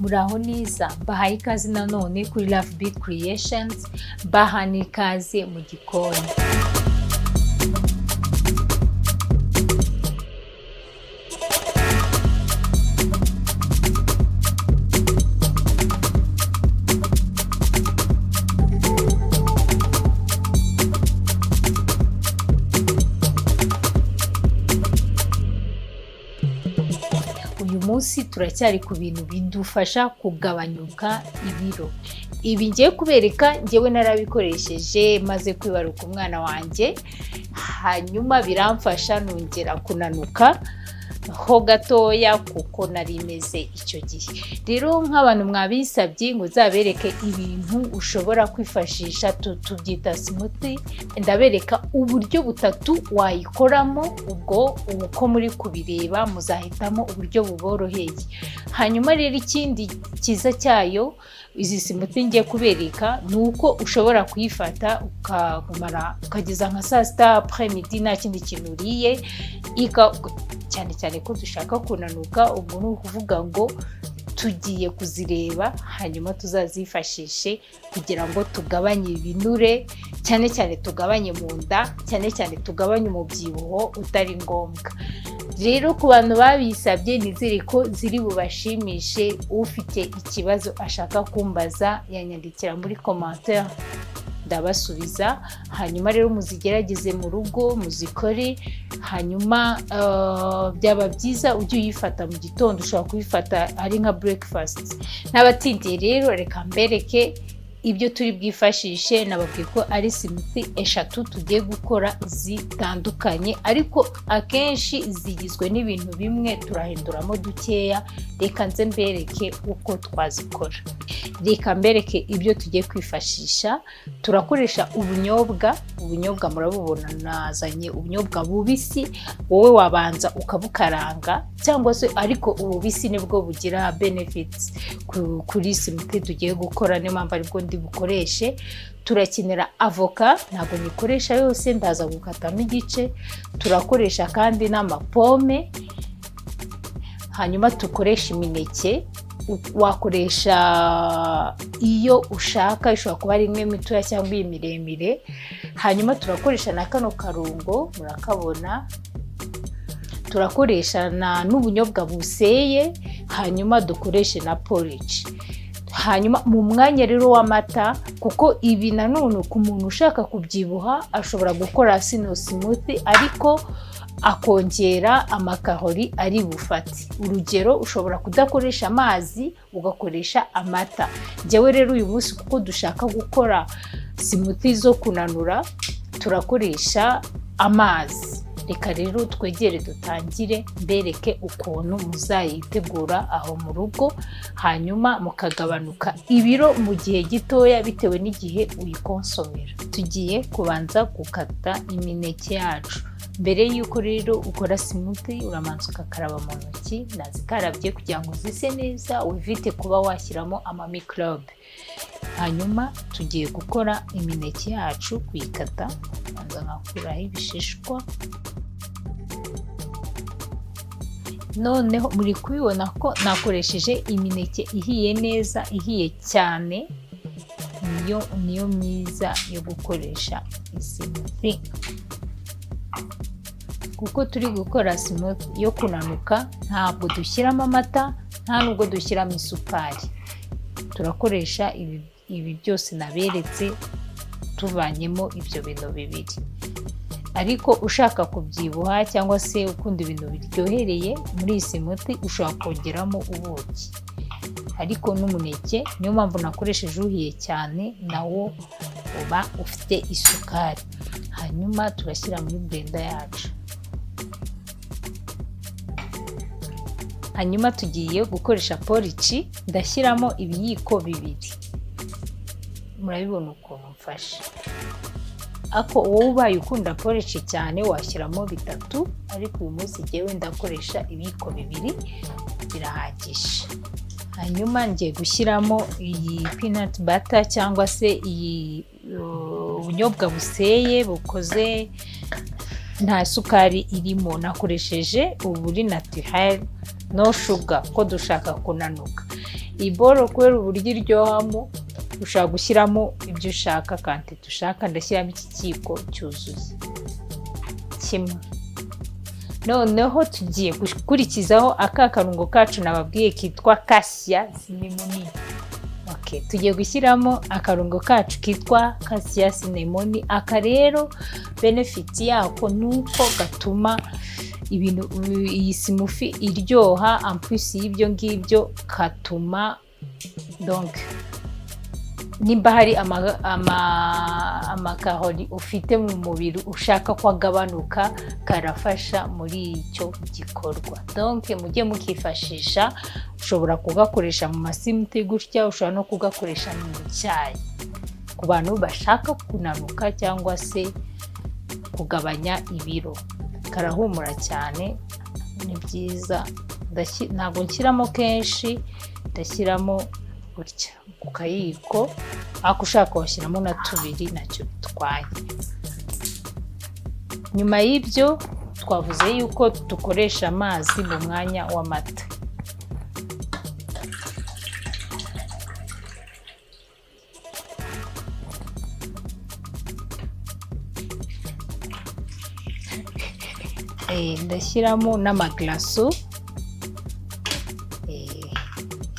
Muraho neza, bahaye ikaze nanone kuri Love Beat Creations, bahani ikaze mu gikoni. Munsi turacyari ku bintu bidufasha kugabanyuka ibiro. Ibi ngiye kubereka njyewe narabikoresheje maze kwibaruka umwana wanjye, hanyuma biramfasha nongera kunanuka ho gatoya kuko nari meze icyo gihe. Rero nk'abantu mwabisabye ngo zabereke ibintu ushobora kwifashisha, tubyita smoothie. Ndabereka uburyo butatu wayikoramo, ubwo uko muri kubireba muzahitamo uburyo buboroheye. Hanyuma rero ikindi kiza cyayo izi smoothie ngiye kubereka nuko ushobora kuyifata ukageza nka saa sita après midi nta kindi kintu uriye, cyane cyane ko dushaka kunanuka. Ubwo ni ukuvuga ngo tugiye kuzireba hanyuma tuzazifashishe kugira ngo tugabanye ibinure, cyane cyane tugabanye mu nda, cyane cyane tugabanye umubyibuho utari ngombwa. Rero ku bantu babisabye nizere ko ziri bubashimishe. Ufite ikibazo ashaka kumbaza yanyandikira muri commentaire ndabasubiza. Hanyuma rero muzigerageze mu rugo, muzikore. Hanyuma byaba byiza ujye uyifata mu gitondo, ushobora kuyifata ari nka breakfast. N'abatindiye rero reka mbereke ibyo turi bwifashishe. Nababwiye ko ari smoothie eshatu tugiye gukora zitandukanye, ariko akenshi zigizwe n'ibintu bimwe, turahinduramo dukeya. Reka nze mbereke uko twazikora. Reka mbereke ibyo tugiye kwifashisha. Turakoresha ubunyobwa murabubona nazanye ubunyobwa bubisi. Wowe wabanza ukabukaranga, cyangwa se ariko ububisi nibwo bugira benefits kuri smoothie tugiye gukora, niyo mpamvu aribwo ndi bukoreshe. Turakenera avoka, ntabwo nyikoresha yose, ndaza gukatamo igice. Turakoresha kandi n'amapome. Hanyuma tukoresha imineke, wakoresha iyo ushaka, ishobora kuba ari imwe mitoya cyangwa imiremire. Hanyuma turakoresha na kano karungo murakabona. Turakoresha n'ubunyobwa buseye. Hanyuma dukoreshe na porridge. Hanyuma mu mwanya rero w'amata, kuko ibi nanone ku muntu ushaka kubyibuha ashobora gukora sino smoothie ariko akongera amakarori ari bufate. Urugero, ushobora kudakoresha amazi ugakoresha amata. Njyewe rero uyu munsi kuko dushaka gukora smoothie zo kunanura, turakoresha amazi. Reka rero twegere dutangire mbereke ukuntu muzayitegura aho mu rugo, hanyuma mukagabanuka ibiro mu gihe gitoya bitewe n'igihe uyikonsomera. Tugiye kubanza gukata imineke yacu. Mbere yuko rero ukora smoothie uramanza ukakaraba mu ntoki. Nazikarabye kugira ngo zise neza, wivite kuba washyiramo amamikrobe. Hanyuma tugiye gukora imineke yacu, kuyikata. Banza nkakuraho ibishishwa. Noneho muri kubibona ko nakoresheje imineke ihiye neza, ihiye cyane. Niyo myiza yo gukoresha smoothie, kuko turi gukora smoothie yo kunanuka. Ntabwo dushyiramo amata, nta nubwo dushyiramo isukari. Turakoresha ibi byose naberetse, tuvanyemo ibyo bintu bibiri. Ariko ushaka kubyibuha cyangwa se ukunda ibintu biryohereye muri iyi smoothie, ushobora kongeramo ubuki. Ariko n'umuneke, niyo mpamvu nakoresheje uhiye cyane, nawo uba ufite isukari. Hanyuma turashyira muri blender yacu. Hanyuma tugiye gukoresha porridge. Ndashyiramo ibiyiko bibiri. Murabibona ukuntu mfashe. Ako wowe ubaye ukunda porridge cyane washyiramo bitatu, ariko uyu munsi jyewe ndakoresha ibiyiko bibiri birahagije. Hanyuma ngiye gushyiramo iyi peanut butter cyangwa se iyi ubunyobwa buseye bukoze nta sukari irimo. Nakoresheje uburi naturel, no sugar, ko dushaka kunanuka. iboro kubera uburyo iryohamo ushaka gushyiramo ibyo ushaka kandi dushaka. Ndashyiramo iki kiko cyuzuye kimwe. Noneho tugiye gukurikizaho aka karungo kacu nababwiye kitwa cassia cinnamon. Okay, tugiye gushyiramo akarungo kacu kitwa cassia cinnamon. Aka rero benefit yako nuko gatuma ibintu iyi smoothie iryoha. En plus y'ibyo ngibyo katuma donc nimba hari amakarori ufite mu mubiri ushaka ko agabanuka, karafasha muri icyo gikorwa. Donc mujye mukifashisha, ushobora kugakoresha mu masimiti gutya, ushobora no kugakoresha mu cyayi ku bantu bashaka kunanuka cyangwa se kugabanya ibiro. Karahumura cyane, ni byiza. Ntabwo nshyiramo kenshi, ndashyiramo gutya ku kayiko, ariko ushaka washyiramo na tubiri nacyo bitwaye. Nyuma y'ibyo twavuze yuko dukoresha amazi mu mwanya w'amata. Ndashyiramo n'amaglaso,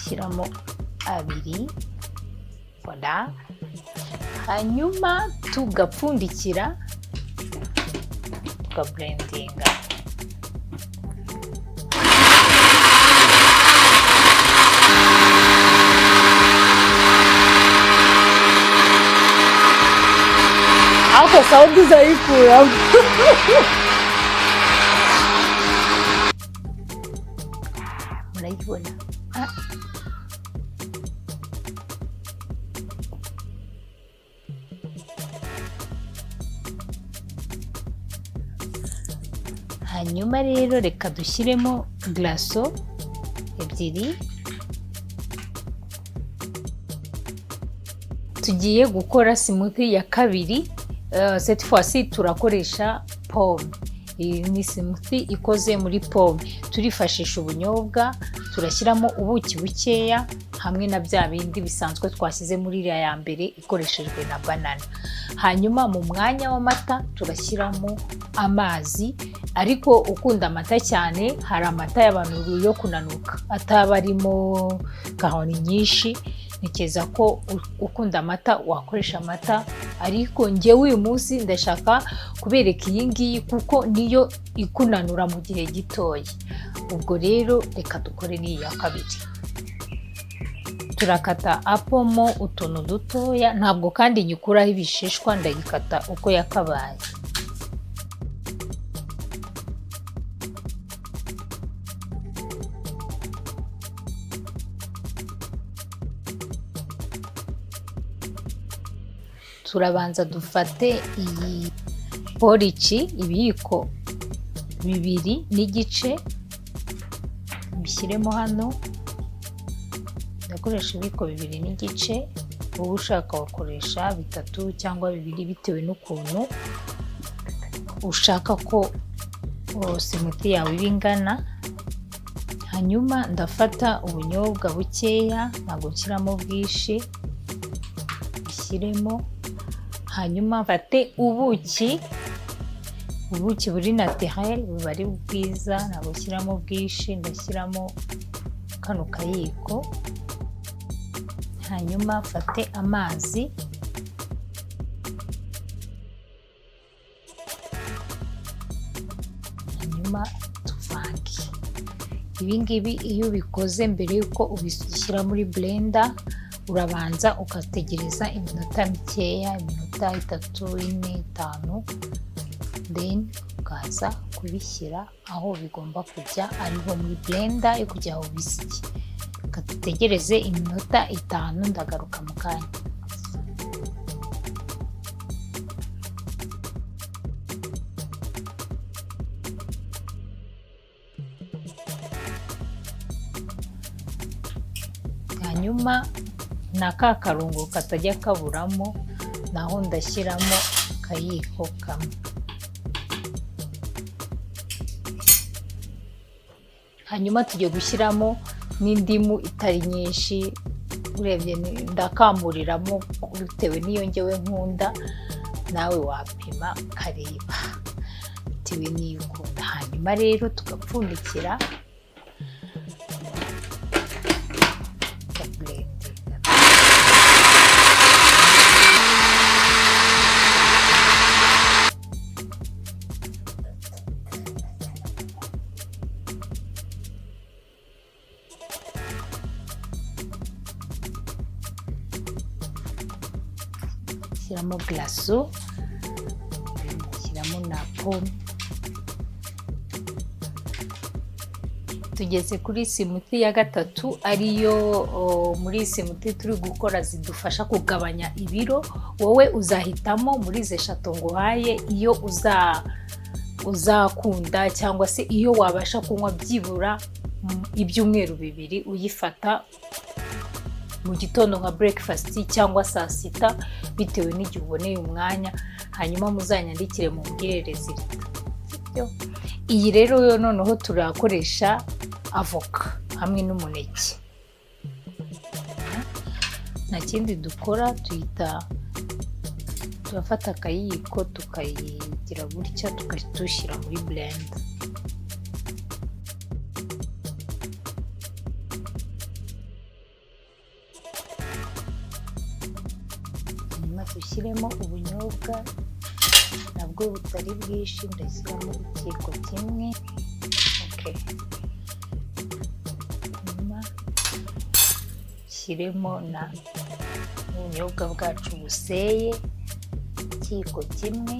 shyiramo abiri. Voilà. Hanyuma tugapfundikira, tukablendinga. Ako sauti zaikura. Murayibona? Hanyuma rero reka dushyiremo glaso ebyiri. Tugiye gukora smoothie ya kabiri. Cette fois-ci turakoresha pomme. Iyi ni smoothie ikoze muri pomme. Turifashisha ubunyobwa, turashyiramo ubuki bukeya hamwe na bya bindi bisanzwe twashyize muri iriya ya mbere ikoreshejwe na banana. Hanyuma mu mwanya w'amata turashyiramo amazi, ariko ukunda amata cyane, hari amata y'abantu yo kunanuka ataba arimo kahoni nyinshi. Nikeza ko ukunda amata wakoresha amata, ariko njyewe uyu munsi ndashaka kubereka iyi ngiyi kuko niyo ikunanura mu gihe gitoya. Ubwo rero reka dukore n'iyi ya kabiri. Turakata apomo utuntu dutoya, ntabwo kandi nyikuraho ibishishwa, ndayikata uko yakabaye. Turabanza dufate iyi porridge, ibiyiko 2 n'igice, bishyiremo hano. Ndakoresha ibiyiko 2 n'igice, wowe ushaka wakoresha 3 cyangwa 2 bitewe n'ukuntu ushaka ko smoothie yawe ibingana. Hanyuma ndafata ubunyobwa bukeya, ntabwo nshyiramo bwinshi, bishyiremo. Hanyuma mfate ubuki buri naturel, buba ari bwiza, ntabwo nshyiramo bwinshi, ndashyiramo kano kayiko. Hanyuma mfate amazi, hanyuma tuvange. Ibi ngibi iyo ubikoze mbere yuko ubishyira muri blender, urabanza ukategereza iminota mikeya, iminota 3, 4, 5, then ukaza kubishyira aho bigomba kujya, ariho muri blender yo kujya aho bisye. Ukategereze iminota 5, ndagaruka mu kanya. Hanyuma n'aka karungo katajya kaburamo, naho ndashyiramo kayiko kamwe. Hanyuma tugiye gushyiramo n'indimu itari nyinshi, urebye ndakamuriramo bitewe n'iyo ngewe nkunda, nawe wapima ukareba bitewe n'iyo ukunda. Hanyuma rero tugapfundikira shyiramo glaso, shyiramo na pome. Tugeze kuri smoothie ya gatatu, ariyo muri smoothie turi gukora zidufasha kugabanya ibiro. Wowe uzahitamo muri izi eshatu nguhaye iyo uzakunda, cyangwa se iyo wabasha kunywa byibura ibyumweru 2 uyifata mu gitondo nka breakfast cyangwa saa sita, bitewe n'igihe uboneye umwanya. Hanyuma muzanyandikire mu mbwire resulta. Iyi rero yo noneho turakoresha avoka hamwe n'umuneke. Nta kindi dukora, turafata akayiko tukayigira gutya tukadushyira muri blend. Hanyuma dushyiremo ubunyobwa nabwo butari bwinshi, ndashyiramo ikiyiko kimwe. Hanyuma shyiremo na ubunyobwa bwacu buseye ikiyiko kimwe.